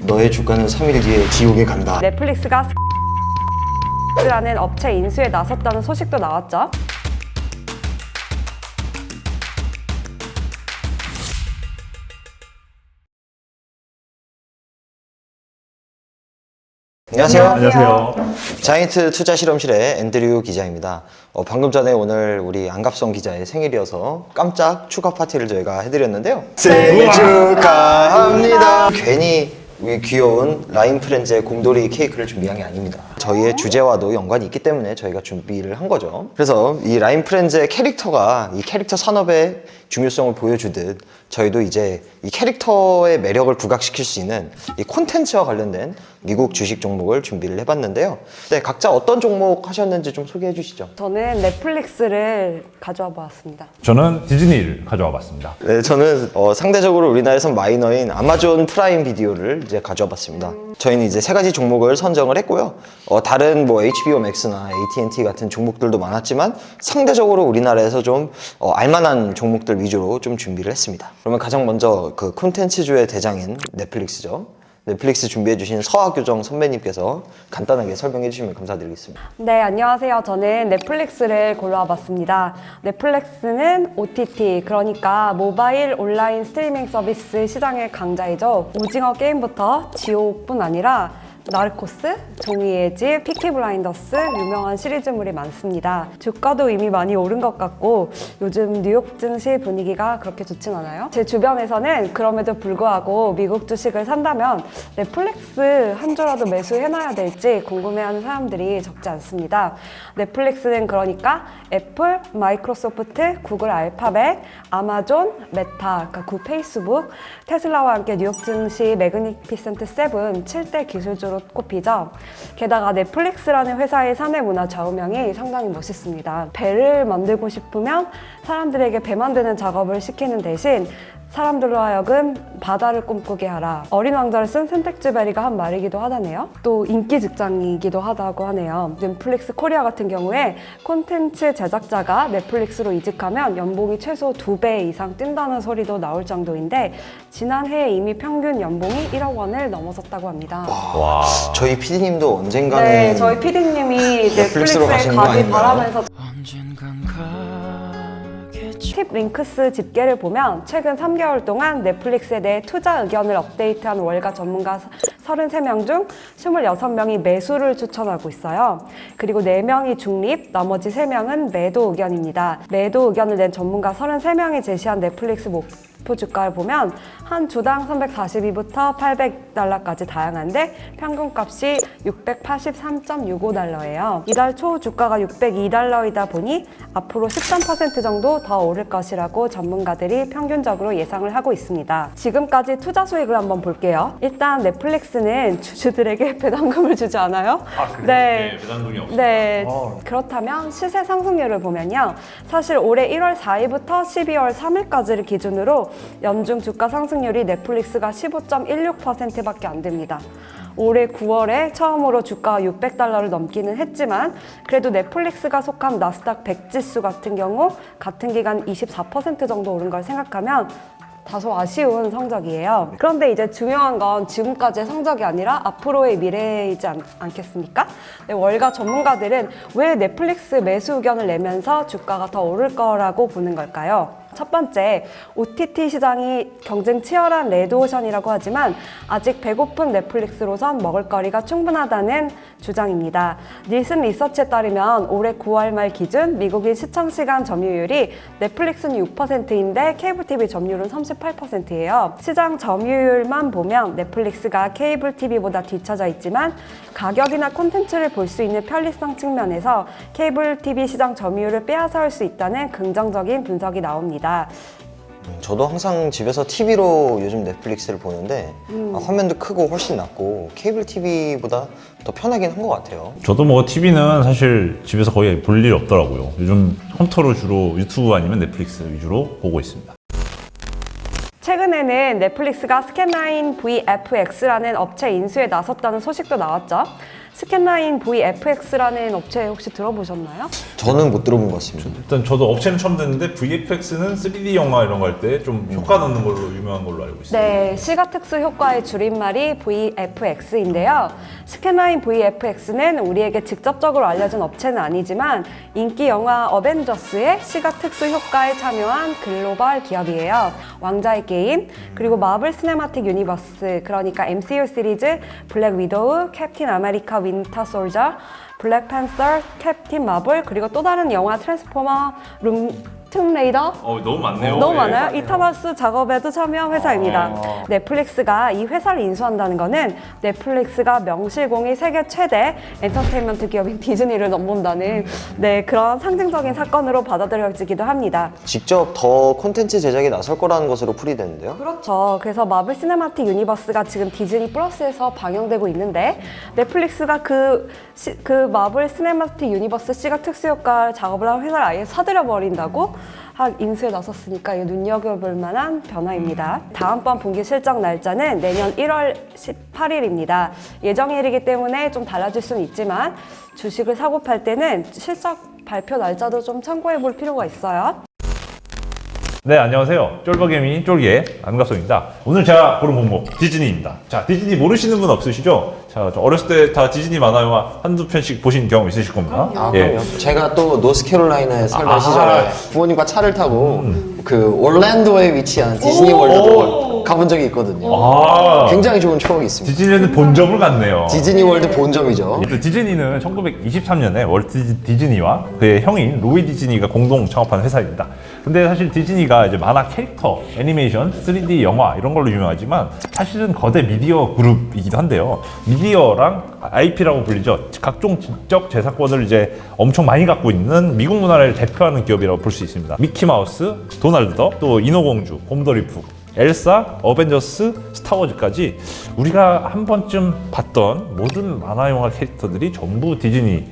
너의 주가는 3일 뒤에 지옥에 간다. 넷플릭스가 라는 업체 인수에 나섰다는 소식도 나왔죠. 안녕하세요. 안녕하세요. 자이언트 투자 실험실의 앤드류 기자입니다. 방금 전에 오늘 우리 안갑성 기자의 생일이어서 깜짝 축하 파티를 저희가 해드렸는데요. 생일 축하합니다. 괜히 우리 귀여운 라인 프렌즈의 곰돌이 케이크를 준비한 게 아닙니다. 저희의 주제와도 연관이 있기 때문에 저희가 준비를 한 거죠. 그래서 이 라인 프렌즈의 캐릭터가 이 캐릭터 산업의 중요성을 보여주듯 저희도 이제 이 캐릭터의 매력을 부각시킬 수 있는 이 콘텐츠와 관련된 미국 주식 종목을 준비를 해봤는데요. 네, 각자 어떤 종목 하셨는지 좀 소개해 주시죠. 저는 넷플릭스를 가져와 보았습니다. 저는 디즈니를 가져와 봤습니다. 네, 저는 상대적으로 우리나라에선 마이너인 아마존 프라임 비디오를 이제 가져와 봤습니다. 저희는 이제 세 가지 종목을 선정을 했고요. 다른 뭐 HBO Max나 AT&T 같은 종목들도 많았지만 상대적으로 우리나라에서 좀 알만한 종목들 위주로 좀 준비를 했습니다. 그러면 가장 먼저 그 콘텐츠주의 대장인 넷플릭스죠. 넷플릭스 준비해주신 서학규정 선배님께서 간단하게 설명해 주시면 감사드리겠습니다. 네, 안녕하세요. 저는 넷플릭스를 골라와 봤습니다. 넷플릭스는 OTT, 그러니까 모바일 온라인 스트리밍 서비스 시장의 강자이죠. 오징어 게임부터 지옥뿐 아니라 나르코스, 종이의 집, 피키 블라인더스 유명한 시리즈물이 많습니다. 주가도 이미 많이 오른 것 같고 요즘 뉴욕 증시 분위기가 그렇게 좋진 않아요. 제 주변에서는 그럼에도 불구하고 미국 주식을 산다면 넷플릭스 한 주라도 매수해놔야 될지 궁금해하는 사람들이 적지 않습니다. 넷플릭스는 그러니까 애플, 마이크로소프트, 구글 알파벳, 아마존, 메타, 그러니까 구 페이스북, 테슬라와 함께 뉴욕 증시 매그니피센트 7 7대 기술주로 꼽히죠. 게다가 넷플릭스라는 회사의 사내 문화 좌우명이 상당히 멋있습니다. 배를 만들고 싶으면 사람들에게 배 만드는 작업을 시키는 대신 사람들로 하여금 바다를 꿈꾸게 하라. 어린 왕자를 쓴 센텍쥐베리가 한 말이기도 하다네요. 또 인기 직장이기도 하다고 하네요. 넷플릭스 코리아 같은 경우에 콘텐츠 제작자가 넷플릭스로 이직하면 연봉이 최소 2배 이상 뛴다는 소리도 나올 정도인데 지난해 이미 평균 연봉이 1억 원을 넘어섰다고 합니다. 와. 저희 PD님도 언젠가는 네, 저희 PD님이 넷플릭스로 넷플릭스에 가시는 거 가길 아닌가요? 바라면서 언젠간 가겠지. 팁 링크스 집계를 보면 최근 3개월 동안 넷플릭스에 대해 투자 의견을 업데이트한 월가 전문가 33명 중 26명이 매수를 추천하고 있어요. 그리고 4명이 중립, 나머지 3명은 매도 의견입니다. 매도 의견을 낸 전문가 33명이 제시한 넷플릭스 목표 주가를 보면 한 주당 342부터 800달러까지 다양한데 평균값이 683.65달러예요. 이달 초 주가가 602달러이다 보니 앞으로 13% 정도 더 오를 것이라고 전문가들이 평균적으로 예상을 하고 있습니다. 지금까지 투자 수익을 한번 볼게요. 일단 넷플릭스는 주주들에게 배당금을 주지 않아요? 네. 배당금이 없어요. 네. 그렇다면 시세 상승률을 보면요. 사실 올해 1월 4일부터 12월 3일까지를 기준으로 연중 주가 상승률이 넷플릭스가 15.16%밖에 안 됩니다. 올해 9월에 처음으로 주가가 600달러를 넘기는 했지만 그래도 넷플릭스가 속한 나스닥 100 지수 같은 경우 같은 기간 24% 정도 오른 걸 생각하면 다소 아쉬운 성적이에요. 그런데 이제 중요한 건 지금까지의 성적이 아니라 앞으로의 미래이지 않겠습니까? 네, 월가 전문가들은 왜 넷플릭스 매수 의견을 내면서 주가가 더 오를 거라고 보는 걸까요? 첫 번째, OTT 시장이 경쟁 치열한 레드오션이라고 하지만 아직 배고픈 넷플릭스로선 먹을거리가 충분하다는 주장입니다. 닐슨 리서치에 따르면 올해 9월 말 기준 미국인 시청시간 점유율이 넷플릭스는 6%인데 케이블 TV 점유율은 38%예요. 시장 점유율만 보면 넷플릭스가 케이블 TV보다 뒤처져 있지만 가격이나 콘텐츠를 볼 수 있는 편리성 측면에서 케이블 TV 시장 점유율을 빼앗아올 수 있다는 긍정적인 분석이 나옵니다. 저도 항상 집에서 TV로 요즘 넷플릭스를 보는데 화면도 크고 훨씬 낫고 케이블 TV보다 더 편하긴 한 것 같아요. 저도 뭐 TV는 사실 집에서 거의 볼 일 없더라고요. 요즘 컴퓨터로 주로 유튜브 아니면 넷플릭스 위주로 보고 있습니다. 최근에는 넷플릭스가 스캔9 VFX라는 업체 인수에 나섰다는 소식도 나왔죠. 스캔라인 VFX라는 업체 혹시 들어보셨나요? 저는 못 들어본 것 같습니다. 일단 저도 업체는 처음 듣는데 VFX는 3D 영화 이런 거 할 때 좀 효과 넣는 걸로 유명한 걸로 알고 있어요. 네, 시각특수 효과의 줄임말이 VFX인데요. 스캔라인 VFX는 우리에게 직접적으로 알려진 업체는 아니지만 인기 영화 어벤져스의 시각특수 효과에 참여한 글로벌 기업이에요. 왕자의 게임, 그리고 마블 시네마틱 유니버스, 그러니까 MCU 시리즈, 블랙 위도우, 캡틴 아메리카 윈터 솔저, 블랙 팬서, 캡틴 마블, 그리고 또 다른 영화 트랜스포머, 룸레이더, 너무 많네요. 너무 많아요. 이터널스 작업에도 참여한 회사입니다. 넷플릭스가 이 회사를 인수한다는 거는 넷플릭스가 명실공히 세계 최대 엔터테인먼트 기업인 디즈니를 넘본다는 그런 상징적인 사건으로 받아들여지기도 합니다. 직접 더 콘텐츠 제작에 나설 거라는 것으로 풀이되는데요. 그렇죠. 그래서 마블 시네마틱 유니버스가 지금 디즈니 플러스에서 방영되고 있는데 넷플릭스가 그 마블 시네마틱 유니버스 시각 특수효과 작업을 한 회사를 아예 사들여 버린다고 인수에 나섰으니까 이거 눈여겨볼 만한 변화입니다. 다음번 분기 실적 날짜는 내년 1월 18일입니다. 예정일이기 때문에 좀 달라질 수는 있지만 주식을 사고 팔 때는 실적 발표 날짜도 좀 참고해 볼 필요가 있어요. 네, 안녕하세요. 쫄버개미 쫄기의 안갑성입니다. 오늘 제가 고른 종목 디즈니입니다. 자, 디즈니 모르시는 분 없으시죠? 자, 저 어렸을 때 다 디즈니 만화 영화 한두 편씩 보신 경험 있으실 겁니다. 그럼요. 제가 또 노스캐롤라이나에 살던 시절에 부모님과 차를 타고 그 올랜도에 위치한 디즈니 월드도 가본 적이 있거든요. 굉장히 좋은 추억이 있습니다. 디즈니는 본점을 갔네요. 디즈니 월드 본점이죠. 디즈니는 1923년에 월트 디즈니와 그의 형인 로이 디즈니가 공동 창업한 회사입니다. 근데 사실 디즈니가 이제 만화 캐릭터, 애니메이션, 3D 영화 이런 걸로 유명하지만 사실은 거대 미디어 그룹이기도 한데요. 미디어랑 IP라고 불리죠. 각종 지적 재산권을 이제 엄청 많이 갖고 있는 미국 문화를 대표하는 기업이라고 볼 수 있습니다. 미키마우스, 도날드 덕, 또 인어공주, 곰돌이 푸, 엘사, 어벤져스, 스타워즈까지 우리가 한 번쯤 봤던 모든 만화 영화 캐릭터들이 전부 디즈니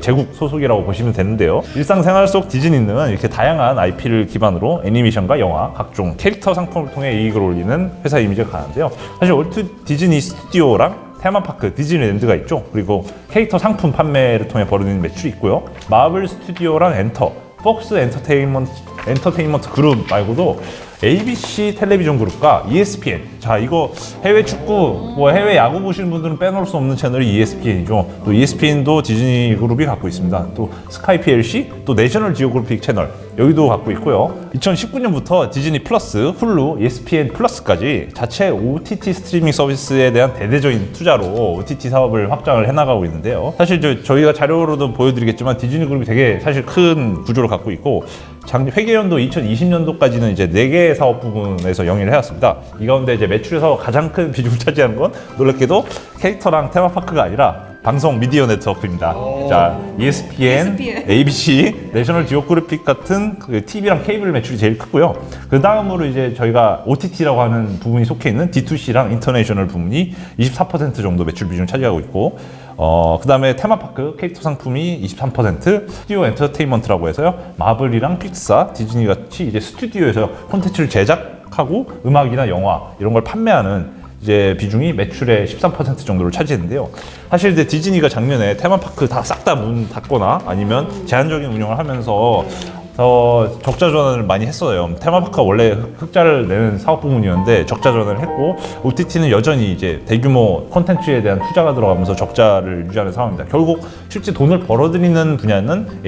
제국 소속이라고 보시면 되는데요. 일상생활 속 디즈니는 이렇게 다양한 IP를 기반으로 애니메이션과 영화, 각종 캐릭터 상품을 통해 이익을 올리는 회사 이미지가 강한데요. 사실 월트 디즈니 스튜디오랑 테마파크 디즈니랜드가 있죠. 그리고 캐릭터 상품 판매를 통해 벌어들이는 매출이 있고요. 마블 스튜디오랑 폭스 엔터테인먼트 그룹 말고도 ABC 텔레비전 그룹과 ESPN. 자, 이거 해외 축구, 해외 야구 보시는 분들은 빼놓을 수 없는 채널이 ESPN이죠. 또 ESPN도 디즈니 그룹이 갖고 있습니다. 또 스카이 PLC, 또 내셔널 지오그래픽 채널 여기도 갖고 있고요. 2019년부터 디즈니 플러스, 훌루, ESPN 플러스까지 자체 OTT 스트리밍 서비스에 대한 대대적인 투자로 OTT 사업을 확장을 해나가고 있는데요. 사실 저희가 자료로도 보여드리겠지만 디즈니 그룹이 되게 사실 큰 구조를 갖고 있고 회계연도 2020년도까지는 이제 4개의 사업 부분에서 영위를 해왔습니다. 이 가운데 이제 매출에서 가장 큰 비중을 차지하는 건 놀랍게도 캐릭터랑 테마파크가 아니라 방송 미디어 네트워크입니다. 자, ESPN, ABC, 내셔널 지오그래픽 같은 그 TV랑 케이블 매출이 제일 크고요. 그 다음으로 이제 저희가 OTT라고 하는 부분이 속해 있는 D2C랑 인터내셔널 부분이 24% 정도 매출 비중을 차지하고 있고, 그 다음에 테마파크 캐릭터 상품이 23%, 스튜디오 엔터테인먼트라고 해서요. 마블이랑 픽사, 디즈니 같이 이제 스튜디오에서 콘텐츠를 제작하고 음악이나 영화 이런 걸 판매하는 이제 비중이 매출의 13% 정도를 차지했는데요. 사실 이제 디즈니가 작년에 테마파크 다 싹 다 문 닫거나 아니면 제한적인 운영을 하면서 적자 전환을 많이 했어요. 테마파크가 원래 흑자를 내는 사업 부문이었는데 적자 전환을 했고 OTT는 여전히 이제 대규모 콘텐츠에 대한 투자가 들어가면서 적자를 유지하는 상황입니다. 결국 실제 돈을 벌어들이는 분야는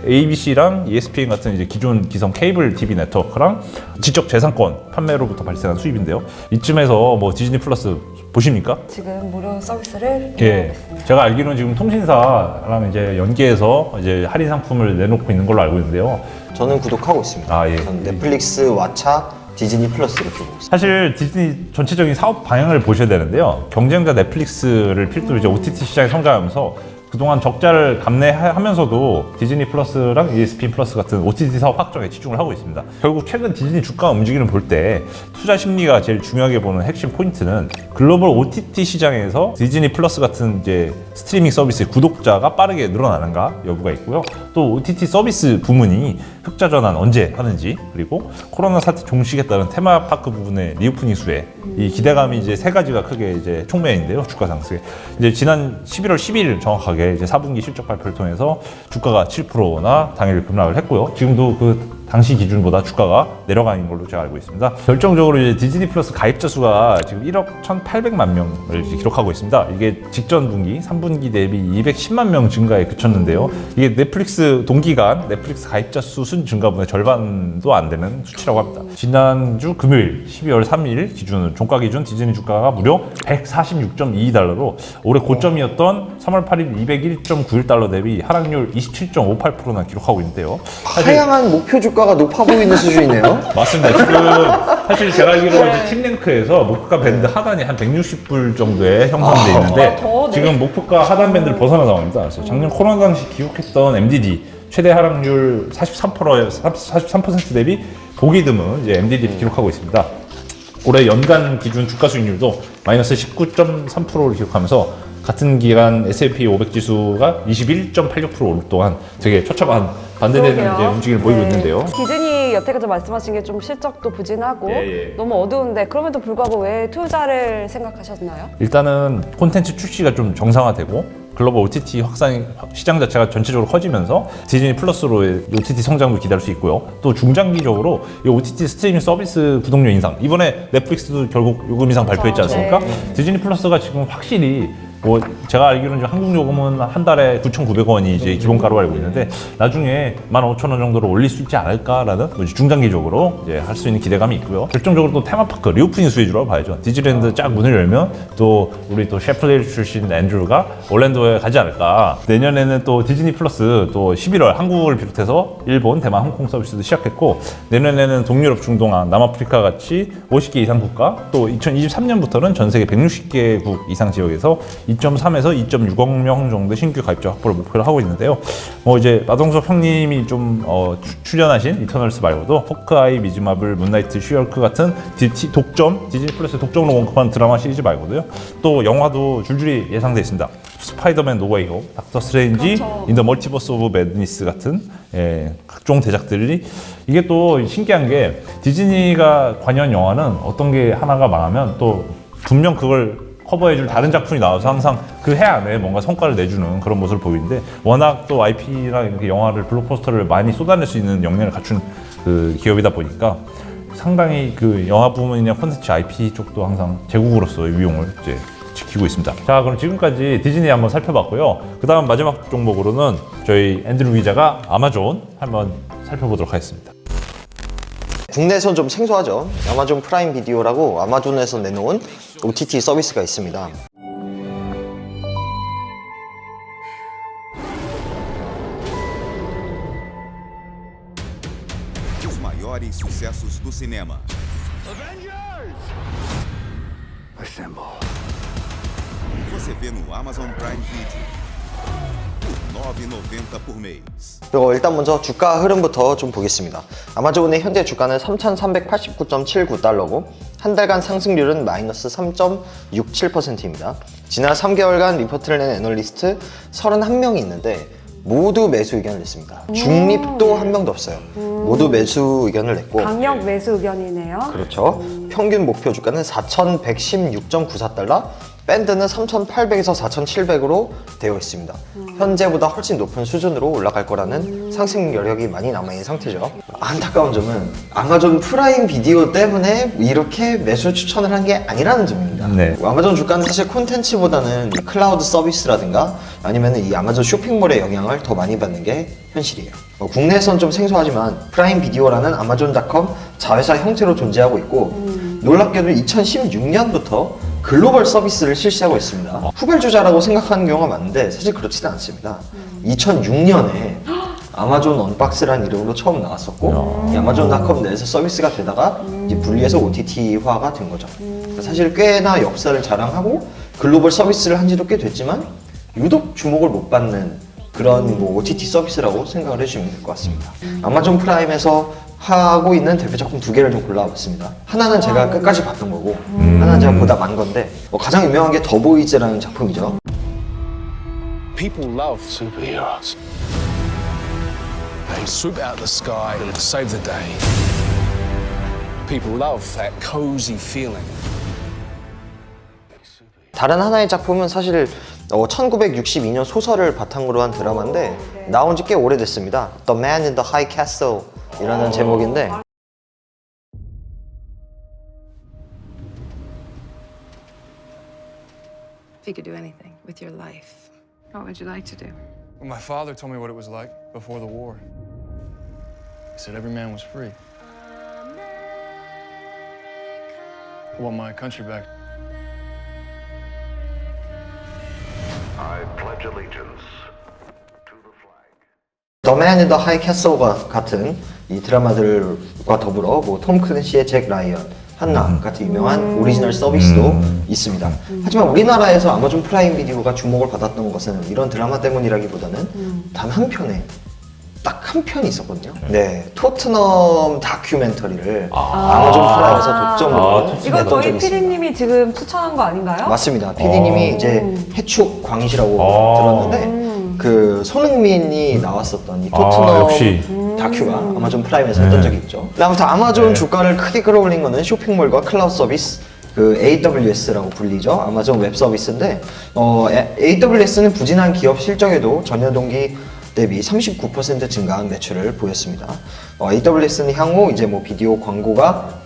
ABC랑 ESPN 같은 이제 기성 케이블 TV 네트워크랑 지적 재산권 판매로부터 발생한 수입인데요. 이쯤에서 디즈니 플러스 보십니까? 지금 무료 서비스를 예. 이용하겠습니다. 제가 알기로는 지금 통신사랑 이제 연계해서 이제 할인 상품을 내놓고 있는 걸로 알고 있는데요. 저는 구독하고 있습니다. 예. 저는 넷플릭스, 왓챠, 디즈니 플러스 이렇게 보고 있습니다. 사실 디즈니 전체적인 사업 방향을 보셔야 되는데요. 경쟁자 넷플릭스를 필두로 이제 OTT 시장이 성장하면서 그동안 적자를 감내하면서도 디즈니 플러스랑 ESPN 플러스 같은 OTT 사업 확정에 집중을 하고 있습니다. 결국 최근 디즈니 주가 움직임을 볼 때 투자 심리가 제일 중요하게 보는 핵심 포인트는 글로벌 OTT 시장에서 디즈니 플러스 같은 이제 스트리밍 서비스의 구독자가 빠르게 늘어나는가 여부가 있고요. 또 OTT 서비스 부문이 흑자 전환 언제 하는지, 그리고 코로나 사태 종식에 따른 테마파크 부분의 리오프닝 수에 이 기대감이 이제 세 가지가 크게 이제 촉매인데요. 주가 상승에 이제 지난 11월 10일 정확하게 이제 4분기 실적 발표를 통해서 주가가 7%나 당일 급락을 했고요. 지금도 그 당시 기준보다 주가가 내려가는 걸로 제가 알고 있습니다. 결정적으로 이제 디즈니 플러스 가입자 수가 지금 1억 1,800만 명을 기록하고 있습니다. 이게 직전 분기 3분기 대비 210만 명 증가에 그쳤는데요. 이게 넷플릭스 동기간 넷플릭스 가입자 수 증가분의 절반도 안 되는 수치라고 합니다. 지난주 금요일 12월 3일 기준 종가 기준 디즈니 주가가 무려 146.22달러로 올해 고점이었던 3월 8일 201.91달러 대비 하락률 27.58%나 기록하고 있는데요. 하향한 목표 주가가 높아 보이는 수준이네요. 맞습니다. 지금 사실 제가 알기로 이제 팀랭크에서 목표가 밴드 하단이 한 160불 정도에 형성돼 있는데 네. 지금 목표가 하단 밴드를 벗어난 상황입니다. 그래서 작년 코로나 당시 기록했던 MDD 최대 하락률 43% 대비 보기 드문 이제 MDD를 기록하고 있습니다. 올해 연간 기준 주가 수익률도 마이너스 19.3%를 기록하면서 같은 기간 S&P 500 지수가 21.86% 오를 동안 되게 처참한 반대되는 이제 그러게요. 움직임을 보이고 있는데요. 디즈니 여태까지 말씀하신 게 좀 실적도 부진하고 예. 너무 어두운데 그럼에도 불구하고 왜 투자를 생각하셨나요? 일단은 콘텐츠 출시가 좀 정상화되고 글로벌 OTT 확산 시장 자체가 전체적으로 커지면서 디즈니 플러스로의 OTT 성장도 기대할 수 있고요. 또 중장기적으로 이 OTT 스트리밍 서비스 구독료 인상, 이번에 넷플릭스도 결국 요금 인상 발표했지 않습니까? 네. 디즈니 플러스가 지금 확실히 뭐 제가 알기로는 한국 요금은 한 달에 9,900원이 이제 기본가로 알고 있는데 나중에 15,000원 정도로 올릴 수 있지 않을까라는 뭐 중장기적으로 이제 할 수 있는 기대감이 있고요. 결정적으로 또 테마파크 리오프닝 수혜주라고 봐야죠. 디즈니랜드 쫙 문을 열면 또 우리 또 셰플레이 출신 앤드루가 올랜도에 가지 않을까. 내년에는 또 디즈니 플러스 또 11월 한국을 비롯해서 일본, 대만, 홍콩 서비스도 시작했고 내년에는 동유럽, 중동아, 남아프리카 같이 50개 이상 국가 또 2023년부터는 전 세계 160개국 이상 지역에서 2.3에서 2.6억 명 정도 신규 가입자 확보를 목표로 하고 있는데요. 뭐 이제 마동석 형님이 좀 출연하신 이터널스 말고도 호크아이, 미즈마블, 문나이트, 슈얼크 같은 디즈니 플러스 독점으로 공급한 드라마 시리즈 말고도요. 또 영화도 줄줄이 예상돼 있습니다. 스파이더맨 노웨이 홈, 닥터 스트레인지, 그렇죠. 인 더 멀티버스 오브 매드니스 같은 각종 대작들이 이게 또 신기한 게 디즈니가 관여한 영화는 어떤 게 하나가 망하면 또 분명 그걸 커버해줄 다른 작품이 나와서 항상 그 해 안에 뭔가 성과를 내주는 그런 모습을 보이는데 워낙 또 IP나 이렇게 영화를 블록버스터를 많이 쏟아낼 수 있는 역량을 갖춘 그 기업이다 보니까 상당히 그 영화 부문이나 콘텐츠 IP 쪽도 항상 제국으로서의 위용을 이제 지키고 있습니다. 자, 그럼 지금까지 디즈니 한번 살펴봤고요. 그 다음 마지막 종목으로는 저희 앤드루 기자가 아마존 한번 살펴보도록 하겠습니다. 국내에선 좀 생소하죠. 아마존 프라임 비디오라고 아마존에서 내놓은 OTT 서비스가 있습니다. Os maiores sucessos do cinema. Você vê no Amazon Prime Video. por R$ 9,90 por mês. 그리고 일단 먼저 주가 흐름부터 좀 보겠습니다. 아마존의 현재 주가는 3,389.79달러고 한 달간 상승률은 마이너스 3.67%입니다. 지난 3개월간 리포트를 낸 애널리스트 31명이 있는데 모두 매수 의견을 냈습니다. 중립도 한 명도 없어요. 모두 매수 의견을 냈고 강력 매수 의견이네요. 그렇죠. 평균 목표 주가는 4,116.94달러, 밴드는 3,800에서 4,700으로 되어 있습니다. 현재보다 훨씬 높은 수준으로 올라갈 거라는 상승 여력이 많이 남아있는 상태죠. 안타까운 점은 아마존 프라임 비디오 때문에 이렇게 매수 추천을 한 게 아니라는 점입니다. 네. 아마존 주가는 사실 콘텐츠보다는 이 클라우드 서비스라든가 아니면 이 아마존 쇼핑몰의 영향을 더 많이 받는 게 현실이에요. 국내에선 좀 생소하지만 프라임 비디오라는 아마존닷컴 자회사 형태로 존재하고 있고 놀랍게도 2016년부터 글로벌 서비스를 실시하고 있습니다. 후발주자라고 생각하는 경우가 많은데 사실 그렇지는 않습니다. 2006년에 아마존 언박스라는 이름으로 처음 나왔었고 이 아마존닷컴 내에서 서비스가 되다가 이제 분리해서 OTT화가 된 거죠. 사실 꽤나 역사를 자랑하고 글로벌 서비스를 한 지도 꽤 됐지만 유독 주목을 못 받는 그런 뭐 OTT 서비스라고 생각을 해주시면 될 것 같습니다. 아마존 프라임에서 하고 있는 대표 작품 2개를 좀 골라봤습니다. 하나는 제가 끝까지 봤던 거고 하나는 제가 보다 만 건데 가장 유명한 게 더보이즈라는 작품이죠. People love superheroes. They swoop out of the sky and save the day. People love that cozy feeling. 다른 하나의 작품은 사실 1962년 소설을 바탕으로 한 드라마인데 나온 지 꽤 오래됐습니다. The Man in the High Castle 이라는 제목인데 If you could do anything with your life, what would you like to do? Well, my father told me what it was like before the war. He said every man was free. I want my country back. I pledge allegiance to the flag. The Man in the High Castle과 같은 이 드라마들과 더불어 뭐 톰 클랜시의 잭 라이언, 한나 같은 유명한 오리지널 서비스도 있습니다. 하지만 우리나라에서 아마존 프라임 비디오가 주목을 받았던 것은 이런 드라마 때문이라기보다는 단 한 편에 딱 한 편이 있었거든요. 네, 토트넘 다큐멘터리를 아마존 프라임에서 독점으로 이거 했던 저희 적이 있습니다. PD님이 지금 추천한 거 아닌가요? 맞습니다. PD님이 이제 해축 광이시라고 들었는데 그 손흥민이 나왔었던 이 토트넘 역시. 다큐가 아마존 프라임에서 했던 적이 있죠. 아무튼 아마존 주가를 크게 끌어올린 거는 쇼핑몰과 클라우드 서비스 그 AWS라고 불리죠. 아마존 웹 서비스인데 AWS는 부진한 기업 실적에도 전년 동기 대비 39% 증가한 매출을 보였습니다. AWS는 향후 이제 뭐 비디오 광고가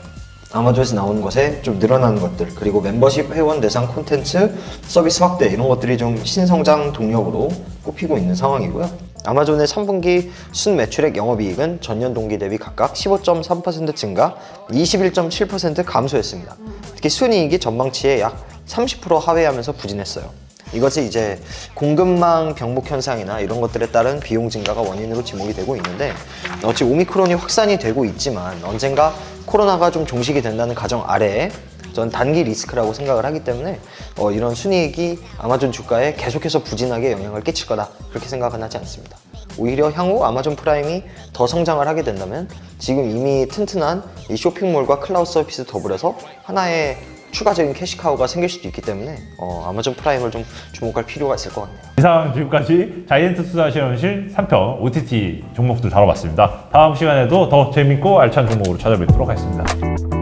아마존에서 나오는 것에 좀 늘어나는 것들, 그리고 멤버십 회원 대상 콘텐츠 서비스 확대 이런 것들이 좀 신성장 동력으로 꼽히고 있는 상황이고요. 아마존의 3분기 순매출액 영업이익은 전년 동기 대비 각각 15.3% 증가, 21.7% 감소했습니다. 특히 순이익이 전망치에 약 30% 하회하면서 부진했어요. 이것이 이제 공급망 병목 현상이나 이런 것들에 따른 비용 증가가 원인으로 지목이 되고 있는데 어찌 오미크론이 확산이 되고 있지만 언젠가 코로나가 좀 종식이 된다는 가정 아래에 전 단기 리스크라고 생각을 하기 때문에 이런 순이익이 아마존 주가에 계속해서 부진하게 영향을 끼칠 거다 그렇게 생각은 하지 않습니다. 오히려 향후 아마존 프라임이 더 성장을 하게 된다면 지금 이미 튼튼한 이 쇼핑몰과 클라우드 서비스 더불어서 하나의 추가적인 캐시카우가 생길 수도 있기 때문에 아마존 프라임을 좀 주목할 필요가 있을 것 같네요. 이상 지금까지 자이언트 투자 실험실 3편 OTT 종목들 다뤄봤습니다. 다음 시간에도 더 재밌고 알찬 종목으로 찾아뵙도록 하겠습니다.